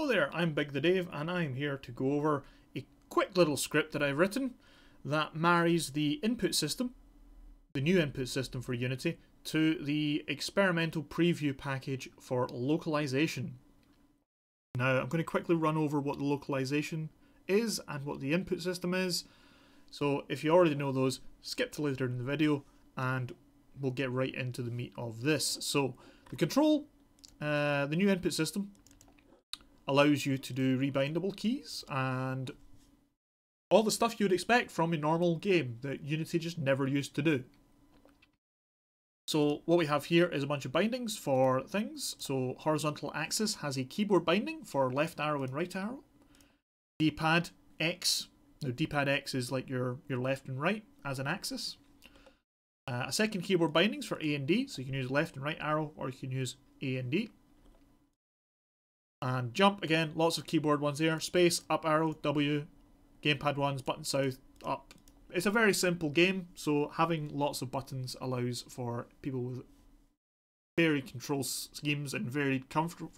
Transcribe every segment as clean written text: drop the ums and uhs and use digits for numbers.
Hello there, I'm Big the Dave and I'm here to go over a quick little script that I've written that marries the input system, the new input system for Unity, to the experimental preview package for localization. Now I'm going to quickly run over what the localization is and what the input system is. So if you already know those, skip to later in the video and we'll get right into the meat of this. So the control, the new input system allows you to do rebindable keys and all the stuff you would expect from a normal game that Unity just never used to do. So what we have here is a bunch of bindings for things. So horizontal axis has a keyboard binding for left arrow and right arrow. D-pad X, now D-pad X is like your left and right as an axis. A second keyboard bindings for A and D, so you can use left and right arrow or you can use A and D. And jump, again, lots of keyboard ones here. Space, up arrow, W, gamepad ones, button south, up. It's a very simple game, so having lots of buttons allows for people with varied control schemes and varied comfort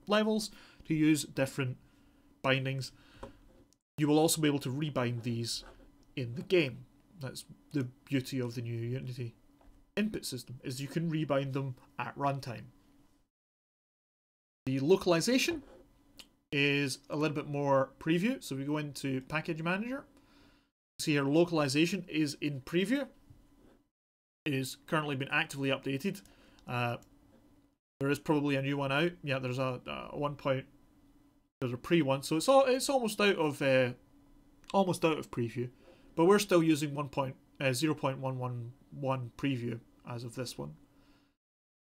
levels to use different bindings. You will also be able to rebind these in the game. That's the beauty of the new Unity input system, is you can rebind them at runtime. The localization is a little bit more preview, so we go into Package Manager. See here, localization is in preview. It is currently been actively updated. There is probably a new one out. Yeah, there's a there's a pre one, so it's almost out of preview, but we're still using 0.111 preview as of this one.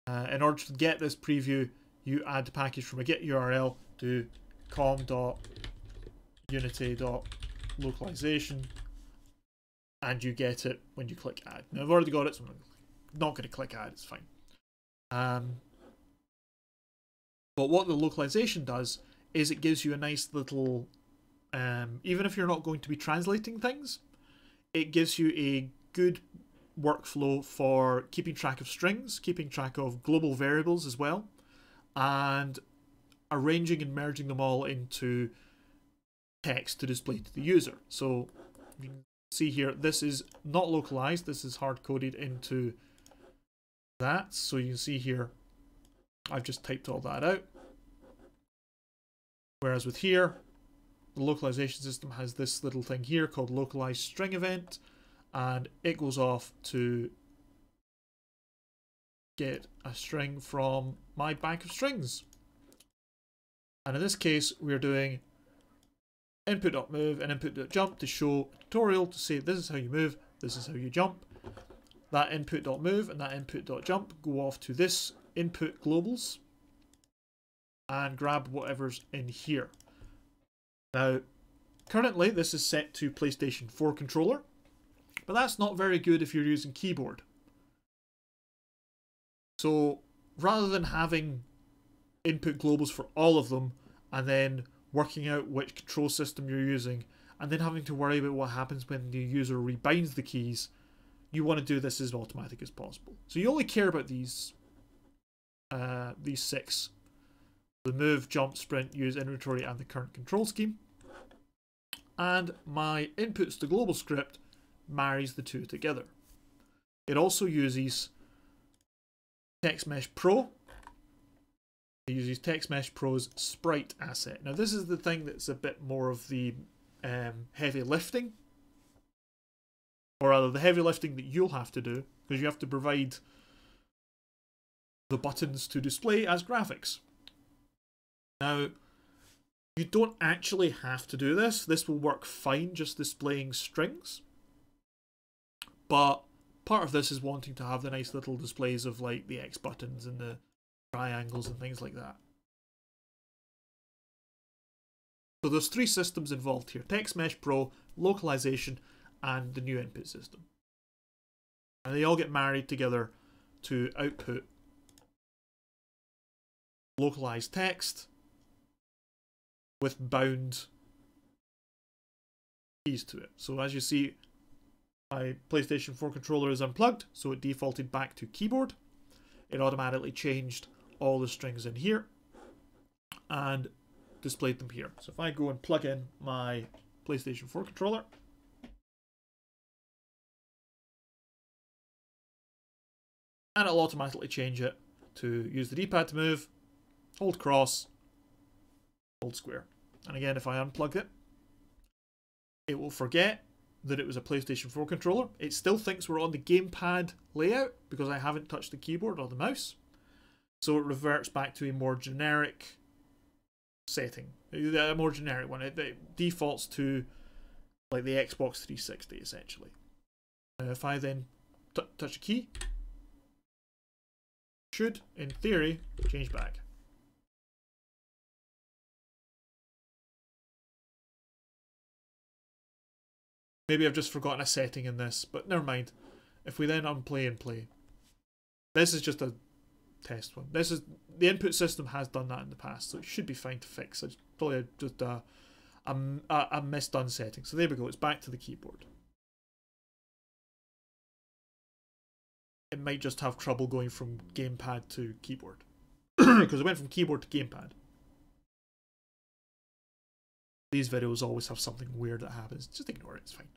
In order to get this preview, you add the package from a git URL to com.unity.localization and you get it when you click add. Now I've already got it, so I'm not going to click add, it's fine. But what the localization does is it gives you a nice little, even if you're not going to be translating things, it gives you a good workflow for keeping track of strings, keeping track of global variables as well, and arranging and merging them all into text to display to the user. So you can see here, this is not localized, this is hard-coded into that. So you can see here, I've just typed all that out. Whereas with here, the localization system has this little thing here called localized string event, and it goes off to get a string from my bank of strings. And in this case, we're doing input.move and input.jump to show a tutorial to say this is how you move, this is how you jump. That input.move and that input.jump go off to this input globals and grab whatever's in here. Now, currently this is set to PlayStation 4 controller, but that's not very good if you're using keyboard. So rather than having input globals for all of them and then working out which control system you're using and then having to worry about what happens when the user rebinds the keys, you want to do this as automatic as possible. So you only care about these six: the move, jump, sprint, use, inventory, and the current control scheme. And my inputs to global script marries the two together. It also uses TextMeshPro. It uses TextMeshPro's Sprite Asset. Now this is the thing that's a bit more of the heavy lifting, or rather the heavy lifting that you'll have to do, because you have to provide the buttons to display as graphics. Now, you don't actually have to do this. This will work fine just displaying strings. But part of this is wanting to have the nice little displays of like the X buttons and the triangles and things like that. So there's three systems involved here: TextMeshPro, localization, and the new input system. And they all get married together to output localized text with bound keys to it. So as you see, my PlayStation 4 controller is unplugged, so it defaulted back to keyboard. It automatically changed all the strings in here. and displayed them here. So if I go and plug in my PlayStation 4 controller, and it'll automatically change it to use the D-pad to move, hold cross, hold square. And again, if I unplug it, it will forget that it was a PlayStation 4 controller. It still thinks we're on the gamepad layout because I haven't touched the keyboard or the mouse. So it reverts back to a more generic setting, a more generic one. It defaults to like the Xbox 360 essentially. If I then touch a key, should in theory change back. Maybe I've just forgotten a setting in this, but never mind. If we then unplay and play, this is just a test one. This is the input system has done that in the past, so it should be fine to fix. It's probably just a misdone setting. So there we go. It's back to the keyboard. It might just have trouble going from gamepad to keyboard because it went from keyboard to gamepad. These videos always have something weird that happens. Just ignore it. It's fine.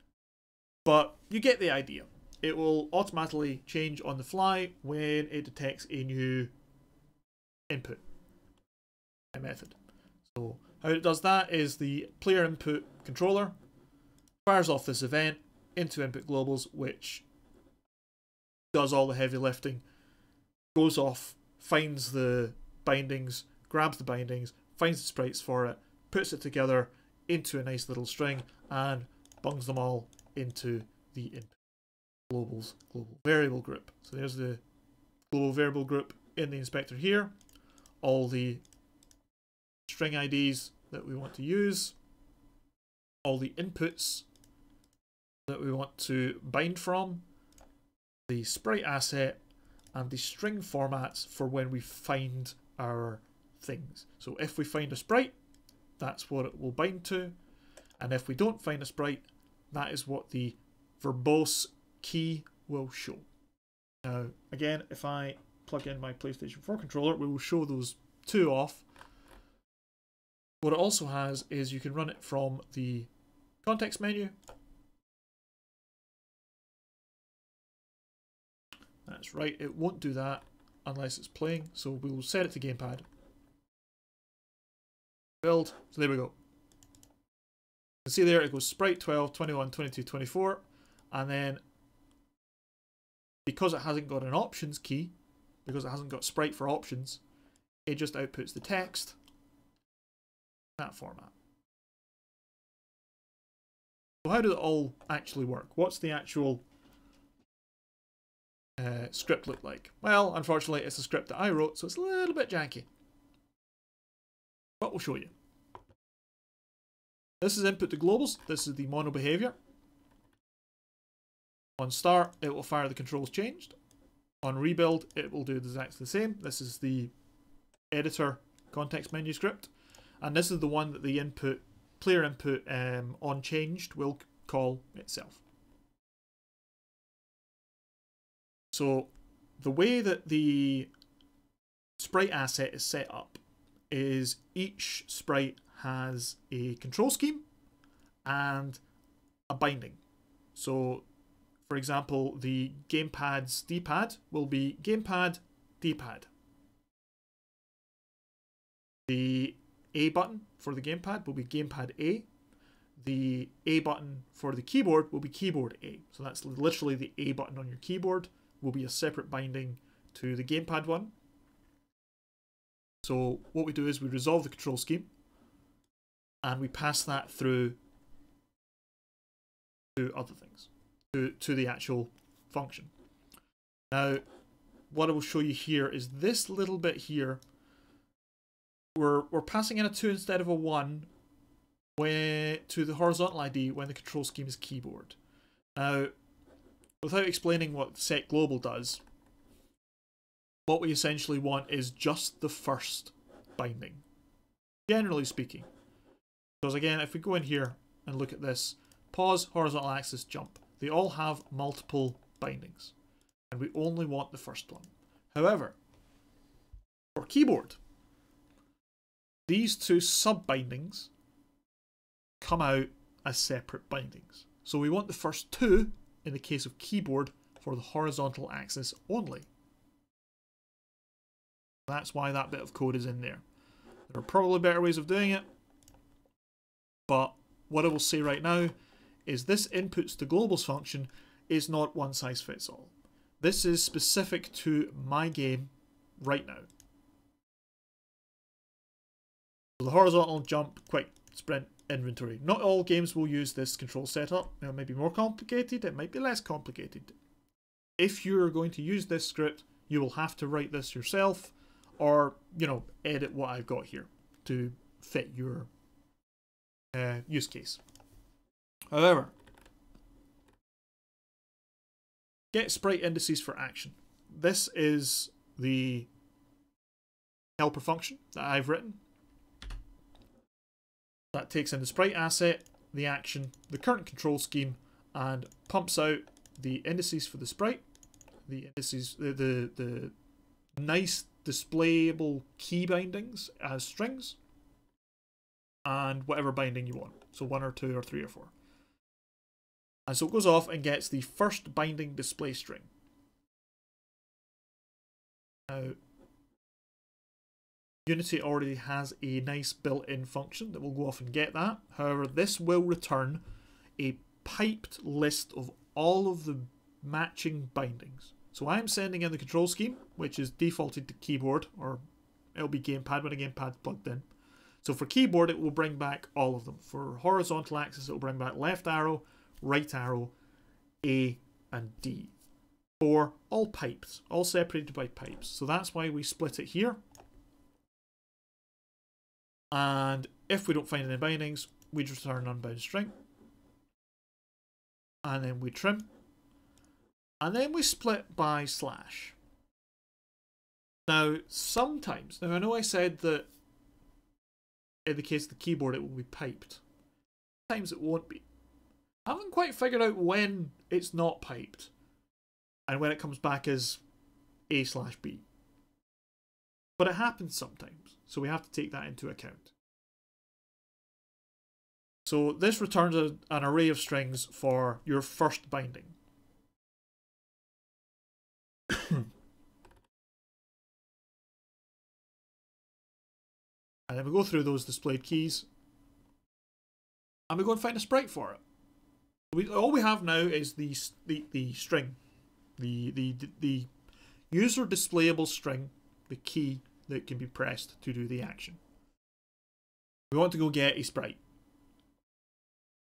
But you get the idea. It will automatically change on the fly when it detects a new input method. So how it does that is the player input controller fires off this event into input globals, which does all the heavy lifting, goes off, finds the bindings, grabs the bindings, finds the sprites for it, puts it together into a nice little string, and bungs them all into the input globals global variable group. So there's the global variable group in the inspector here, all the string IDs that we want to use, all the inputs that we want to bind from, the sprite asset, and the string formats for when we find our things. So if we find a sprite, that's what it will bind to, and if we don't find a sprite, that is what the verbose key will show. Now again, if I plug in my PlayStation 4 controller, we will show those two off. What it also has is you can run it from the context menu. That's right, it won't do that unless it's playing, so we'll set it to gamepad. Build, so there we go. You can see there it goes sprite 12, 21, 22, 24, and then because it hasn't got an options key, because it hasn't got sprite for options, it just outputs the text in that format. So how does it all actually work? What's the actual script look like? Well, unfortunately, it's a script that I wrote, so it's a little bit janky. But we'll show you. This is input to globals. This is the mono behavior. On start, it will fire the controls changed. On rebuild, it will do exactly the same. This is the editor context menu script, and this is the one that the input player input on changed will call itself. So the way that the sprite asset is set up is each sprite has a control scheme and a binding. So for example, the gamepad's D-pad will be gamepad D-pad. The A button for the gamepad will be gamepad A. The A button for the keyboard will be keyboard A. So that's literally the A button on your keyboard will be a separate binding to the gamepad one. So what we do is we resolve the control scheme and we pass that through to other things, to the actual function. Now, what I will show you here is this little bit here. We're passing in a 2 instead of a 1 to the horizontal ID when the control scheme is keyboard. Now, without explaining what set global does, what we essentially want is just the first binding, generally speaking. Because again, if we go in here and look at this, pause, horizontal axis, jump, they all have multiple bindings, and we only want the first one. However, for keyboard, these two sub-bindings come out as separate bindings. So we want the first two, in the case of keyboard, for the horizontal axis only. That's why that bit of code is in there. There are probably better ways of doing it, but what I will say right now is this inputs to globals function is not one size fits all. This is specific to my game right now. So the horizontal jump, quick, sprint, inventory. Not all games will use this control setup. Now, it might be more complicated, it might be less complicated. If you're going to use this script, you will have to write this yourself, or, you know, edit what I've got here to fit your use case. However, get sprite indices for action. This is the helper function that I've written that takes in the sprite asset, the action, the current control scheme, and pumps out the indices for the sprite, the indices, the nice displayable key bindings as strings, and whatever binding you want. So 1 or 2 or 3 or 4. And so it goes off and gets the first binding display string. Now, Unity already has a nice built-in function that will go off and get that. However, this will return a piped list of all of the matching bindings. So I'm sending in the control scheme, which is defaulted to keyboard, or it'll be gamepad when a gamepad's plugged in. So for keyboard, it will bring back all of them. For horizontal axis, it will bring back left arrow, right arrow, A, and D. For all pipes, all separated by pipes. So that's why we split it here. And if we don't find any bindings, we just return an unbound string. And then we trim. And then we split by slash. Now, sometimes, now I know I said that in the case of the keyboard it will be piped. Sometimes it won't be. I haven't quite figured out when it's not piped. And when it comes back as A/B. But it happens sometimes, so we have to take that into account. So this returns an array of strings for your first binding. And then we go through those displayed keys, and we go and find a sprite for it. All we have now is the string, the user displayable string, the key that can be pressed to do the action. We want to go get a sprite.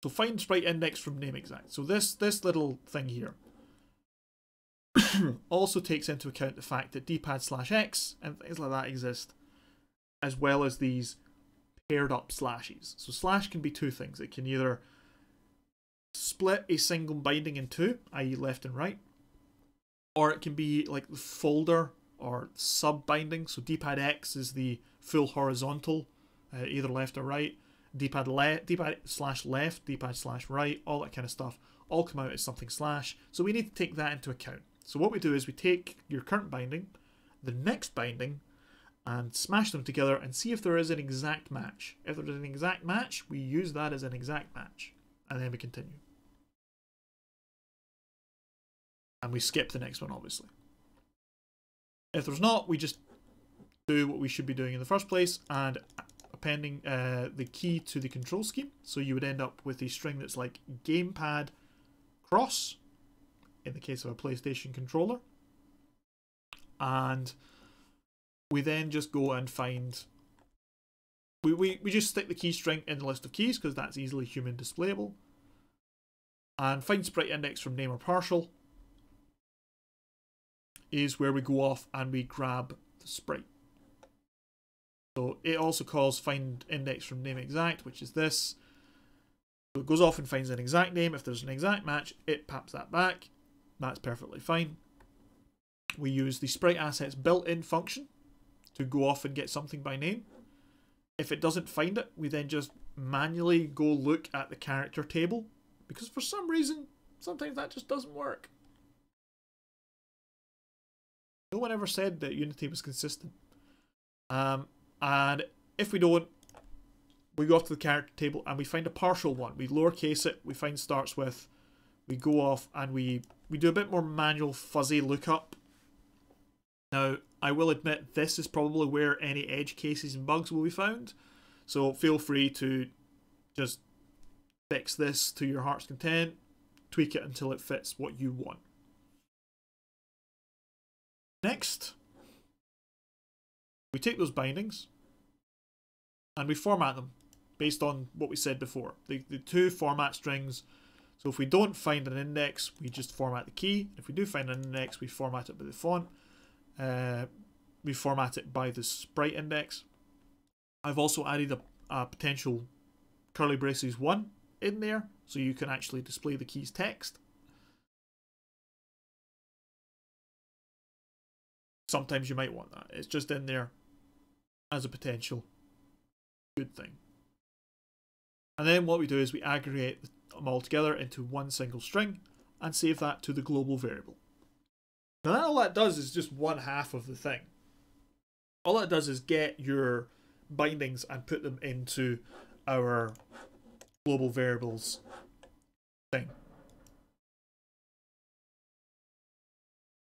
So find sprite index from name exact. So this little thing here also takes into account the fact that dpad/x and things like that exist, as well as these paired up slashes. So slash can be two things. It can either split a single binding in two, i.e. left and right, or it can be like the folder or sub binding. So dpad x is the full horizontal, either left or right. dpad/left, dpad/right, all that kind of stuff, all come out as something slash. So we need to take that into account. So what we do is we take your current binding, the next binding, and smash them together and see if there is an exact match. If there is an exact match, we use that as an exact match. And then we continue. And we skip the next one, obviously. If there's not, we just do what we should be doing in the first place and appending the key to the control scheme. So you would end up with a string that's like gamepad cross, in the case of a PlayStation controller. And we then just go and find, we just stick the key string in the list of keys because that's easily human displayable, and find sprite index from name or partial is where we go off and we grab the sprite. So it also calls find index from name exact, which is this. So it goes off and finds an exact name. If there's an exact match, it paps that back. That's perfectly fine. We use the sprite assets built-in function to go off and get something by name. If it doesn't find it, we then just manually go look at the character table, because for some reason, sometimes that just doesn't work. No one ever said that Unity was consistent. And If we don't, we go off to the character table and we find a partial one. We lowercase it, we find starts with, we go off and we do a bit more manual fuzzy lookup. Now, I will admit this is probably where any edge cases and bugs will be found. So feel free to just fix this to your heart's content, tweak it until it fits what you want. Next, we take those bindings and we format them based on what we said before. The two format strings. So if we don't find an index, we just format the key. If we do find an index, we format it by the font. We format it by the sprite index. I've also added a potential curly braces 1 in there, so you can actually display the key's text. Sometimes you might want that. It's just in there as a potential good thing. And then what we do is we aggregate them all together into one single string and save that to the global variable. Now all that does is just one half of the thing. All that does is get your bindings and put them into our global variables thing.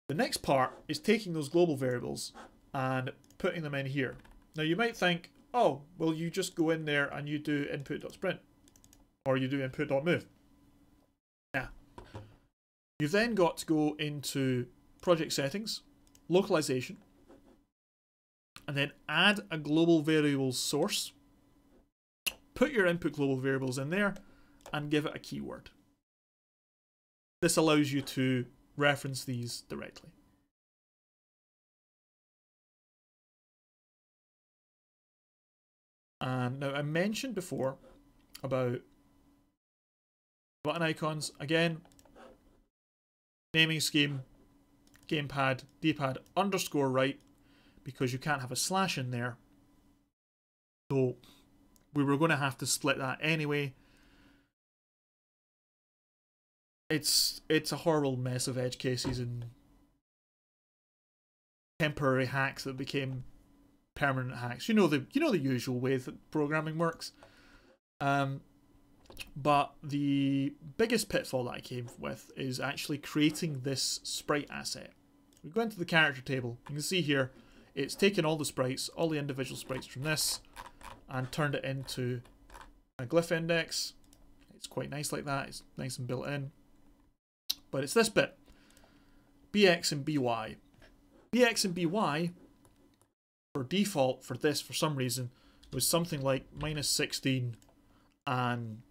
The next part is taking those global variables and putting them in here. Now you might think, oh, well you just go in there and you do input.sprint or you do input.move. Yeah. You've then got to go into project settings, localization, and then add a global variable source. Put your input global variables in there and give it a keyword. This allows you to reference these directly. And now I mentioned before about button icons. Again, naming scheme, gamepad, dpad underscore right, because you can't have a slash in there. So we were going to have to split that anyway. It's a horrible mess of edge cases and temporary hacks that became permanent hacks. You know the usual way that programming works. But the biggest pitfall that I came with is actually creating this sprite asset. We go into the character table. You can see here it's taken all the sprites, all the individual sprites from this, and turned it into a glyph index. It's quite nice like that. It's nice and built in. But it's this bit, bx and by. Bx and by, for default for this, for some reason, was something like -16 and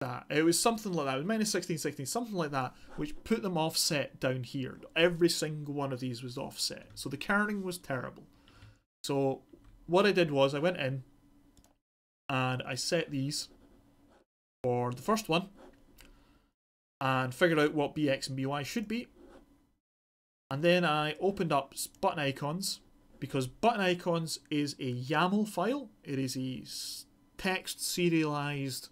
that. It was something like that. It was -16, 16, something like that, which put them offset down here. Every single one of these was offset. So the kerning was terrible. So what I did was I went in and I set these for the first one and figured out what bx and by should be. And then I opened up button icons, because button icons is a YAML file. It is a text serialized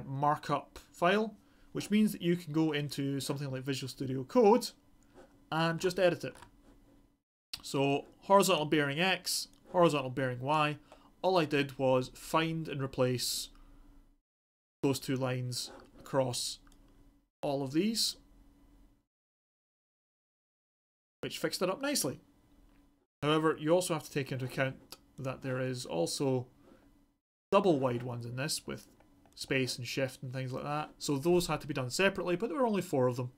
markup file, which means that you can go into something like Visual Studio Code and just edit it. So horizontal bearing X, horizontal bearing Y. All I did was find and replace those two lines across all of these, which fixed it up nicely. However, you also have to take into account that there is also double wide ones in this with space and shift and things like that. So those had to be done separately, but there were only 4 of them.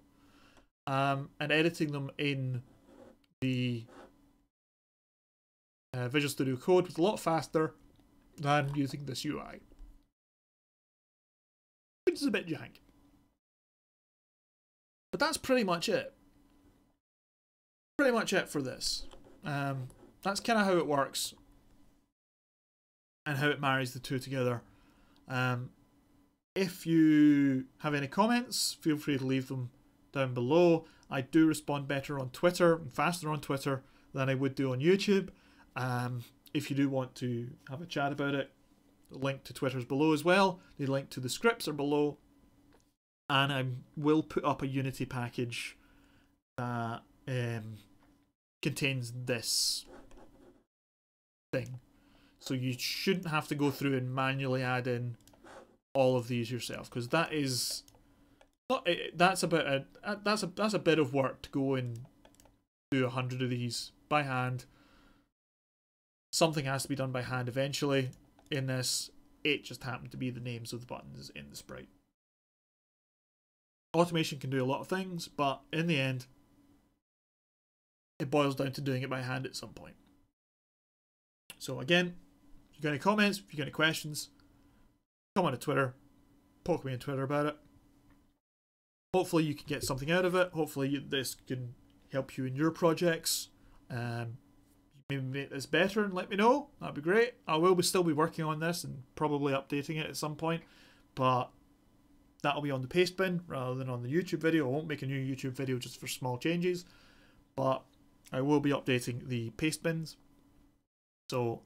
And editing them in the Visual Studio Code was a lot faster than using this UI, which is a bit jank. But that's pretty much it. Pretty much it for this. That's kind of how it works and how it marries the two together. If you have any comments, feel free to leave them down below. I do respond better on Twitter and faster on Twitter than I would do on YouTube. If you do want to have a chat about it, the link to Twitter is below as well. The link to the scripts are below. And I will put up a Unity package that contains this thing. So you shouldn't have to go through and manually add in all of these yourself, because that is that's a bit of work to go and do 100 of these by hand. Something has to be done by hand eventually. In this, it just happened to be the names of the buttons in the sprite. Automation can do a lot of things, but in the end, it boils down to doing it by hand at some point. So again, if you've got any comments, if you've got any questions, come on to Twitter, poke me on Twitter about it. Hopefully you can get something out of it. Hopefully this can help you in your projects. Maybe make this better and let me know. That'd be great. I will still be working on this and probably updating it at some point, but that'll be on the paste bin rather than on the YouTube video. I won't make a new YouTube video just for small changes, but I will be updating the paste bins. So,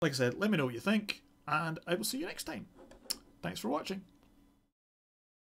like I said, let me know what you think, and I will see you next time. Thanks for watching.